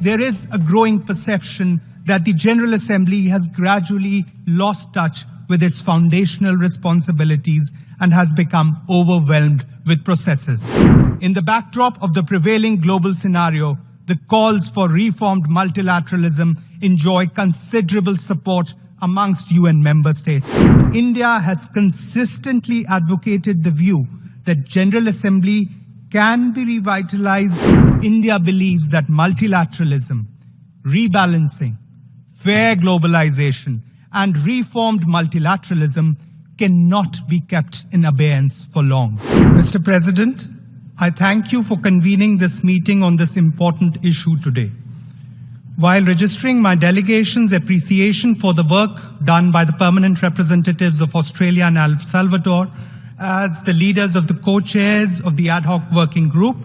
there is a growing perception that the General Assembly has gradually lost touch with its foundational responsibilities and has become overwhelmed with processes. In the backdrop of the prevailing global scenario, the calls for reformed multilateralism enjoy considerable support amongst UN member states. India has consistently advocated the view that General Assembly can be revitalized. India believes that multilateralism, rebalancing, fair globalization, and reformed multilateralism cannot be kept in abeyance for long. Mr. President, I thank you for convening this meeting on this important issue today. While registering my delegation's appreciation for the work done by the permanent representatives of Australia and El Salvador as the leaders of the co-chairs of the ad hoc working group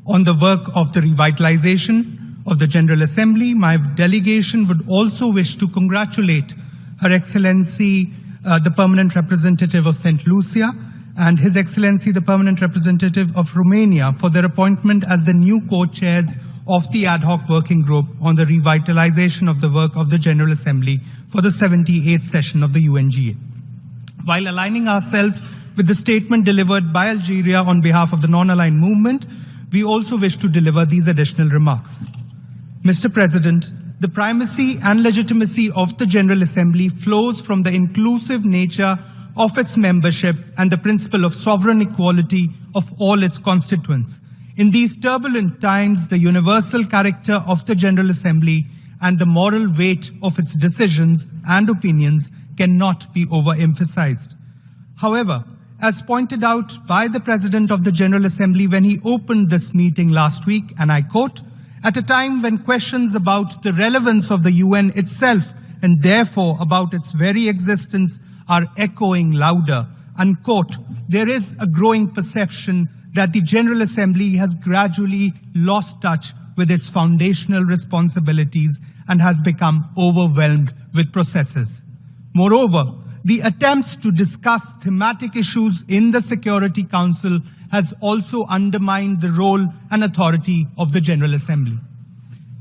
on the work of the revitalization of the General Assembly, my delegation would also wish to congratulate Her Excellency, the permanent representative of St. Lucia, and His Excellency, the permanent representative of Romania, for their appointment as the new co-chairs of the ad hoc working group on the revitalization of the work of the General Assembly for the 78th session of the UNGA. While aligning ourselves with the statement delivered by Algeria on behalf of the non-aligned movement, we also wish to deliver these additional remarks. Mr. President, the primacy and legitimacy of the General Assembly flows from the inclusive nature of its membership and the principle of sovereign equality of all its constituents. In these turbulent times, the universal character of the General Assembly and the moral weight of its decisions and opinions cannot be overemphasized. However, as pointed out by the President of the General Assembly when he opened this meeting last week, and I quote, "At a time when questions about the relevance of the UN itself and therefore about its very existence are echoing louder," unquote, there is a growing perception that the General Assembly has gradually lost touch with its foundational responsibilities and has become overwhelmed with processes. Moreover, the attempts to discuss thematic issues in the Security Council has also undermined the role and authority of the General Assembly.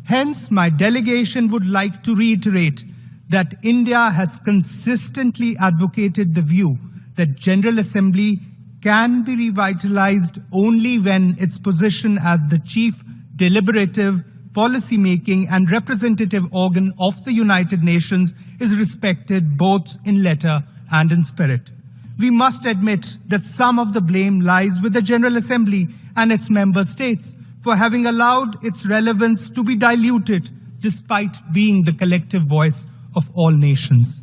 Hence, my delegation would like to reiterate that India has consistently advocated the view that General Assembly can be revitalized only when its position as the chief deliberative, policy-making and representative organ of the United Nations is respected both in letter and in spirit. We must admit that some of the blame lies with the General Assembly and its member states for having allowed its relevance to be diluted despite being the collective voice of all nations.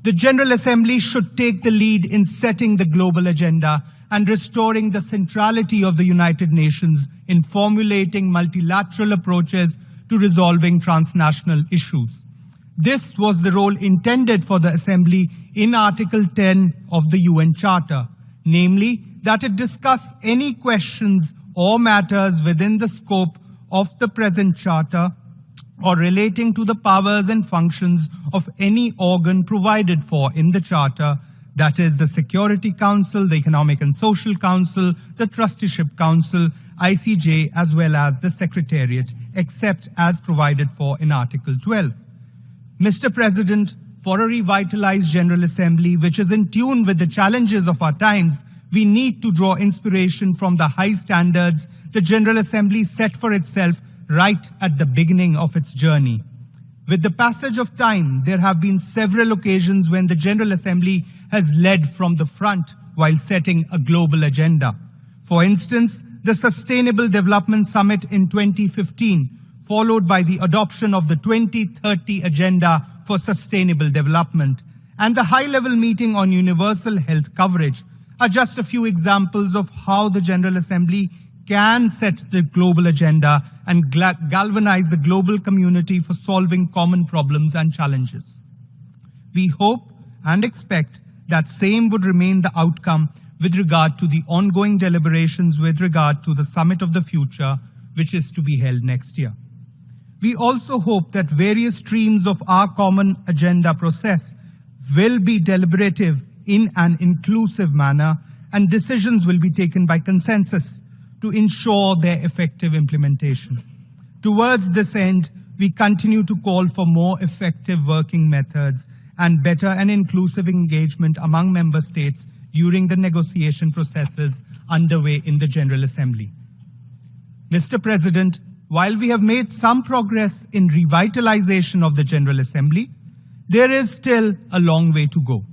The General Assembly should take the lead in setting the global agenda and restoring the centrality of the United Nations in formulating multilateral approaches to resolving transnational issues. This was the role intended for the Assembly in Article 10 of the UN Charter, namely that it discuss any questions or matters within the scope of the present Charter or relating to the powers and functions of any organ provided for in the Charter, that is the Security Council, the Economic and Social Council, the Trusteeship Council, ICJ, as well as the Secretariat, except as provided for in Article 12. Mr. President, for a revitalized General Assembly which is in tune with the challenges of our times, we need to draw inspiration from the high standards the General Assembly set for itself right at the beginning of its journey. With the passage of time, there have been several occasions when the General Assembly has led from the front while setting a global agenda. For instance, the Sustainable Development Summit in 2015, followed by the adoption of the 2030 Agenda for Sustainable Development, and the high-level meeting on universal health coverage, are just a few examples of how the General Assembly can set the global agenda and galvanize the global community for solving common problems and challenges. We hope and expect that same would remain the outcome with regard to the ongoing deliberations with regard to the Summit of the Future, which is to be held next year. We also hope that various streams of our common agenda process will be deliberative in an inclusive manner, and decisions will be taken by consensus to ensure their effective implementation. Towards this end, we continue to call for more effective working methods and better and inclusive engagement among member states during the negotiation processes underway in the General Assembly. Mr. President, while we have made some progress in revitalization of the General Assembly, there is still a long way to go.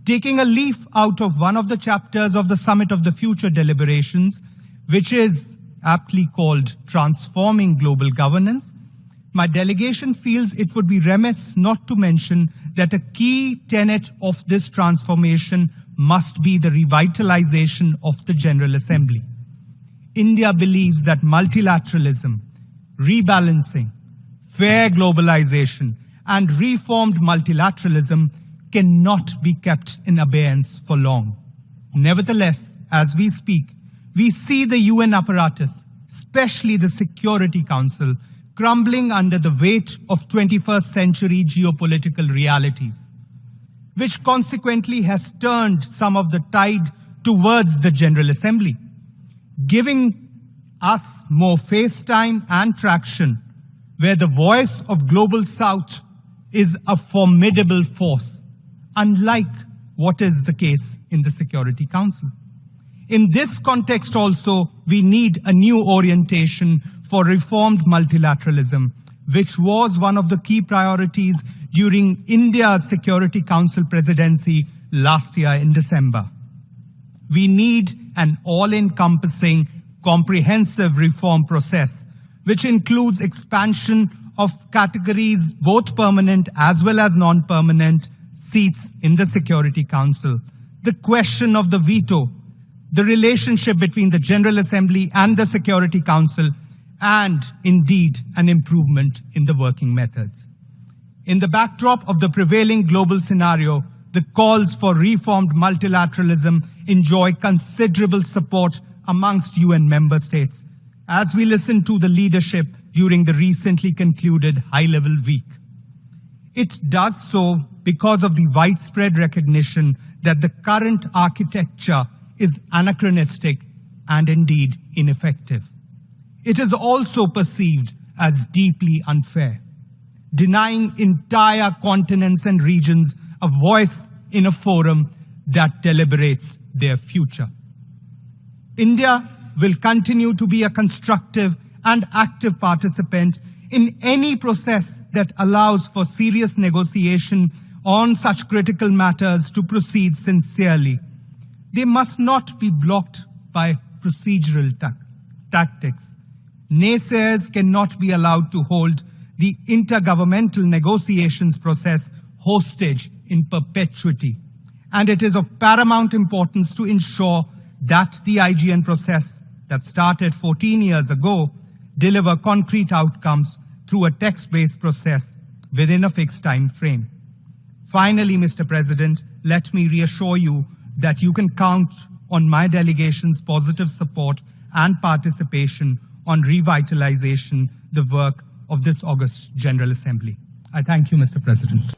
Taking a leaf out of one of the chapters of the Summit of the Future deliberations, which is aptly called Transforming Global Governance, my delegation feels it would be remiss not to mention that a key tenet of this transformation must be the revitalization of the General Assembly. India believes that multilateralism, rebalancing, fair globalization, and reformed multilateralism cannot be kept in abeyance for long. Nevertheless, as we speak, we see the UN apparatus, especially the Security Council, crumbling under the weight of 21st century geopolitical realities, which consequently has turned some of the tide towards the General Assembly, giving us more face time and traction, where the voice of Global South is a formidable force, unlike what is the case in the Security Council. In this context also, we need a new orientation for reformed multilateralism, which was one of the key priorities during India's Security Council presidency last year in December. We need an all-encompassing, comprehensive reform process, which includes expansion of categories, both permanent as well as non-permanent seats in the Security Council, the question of the veto, the relationship between the General Assembly and the Security Council, and indeed an improvement in the working methods. In the backdrop of the prevailing global scenario, the calls for reformed multilateralism enjoy considerable support amongst UN member states, as we listen to the leadership during the recently concluded high-level week. It does so because of the widespread recognition that the current architecture is anachronistic and indeed ineffective. It is also perceived as deeply unfair, denying entire continents and regions a voice in a forum that deliberates their future. India will continue to be a constructive and active participant in any process that allows for serious negotiation on such critical matters to proceed sincerely. They must not be blocked by procedural tactics. Naysayers cannot be allowed to hold the intergovernmental negotiations process hostage in perpetuity. And it is of paramount importance to ensure that the IGN process that started 14 years ago deliver concrete outcomes through a text-based process within a fixed time frame. Finally, Mr. President, let me reassure you that you can count on my delegation's positive support and participation on revitalization, the work of this August General Assembly. I thank you, Mr. President.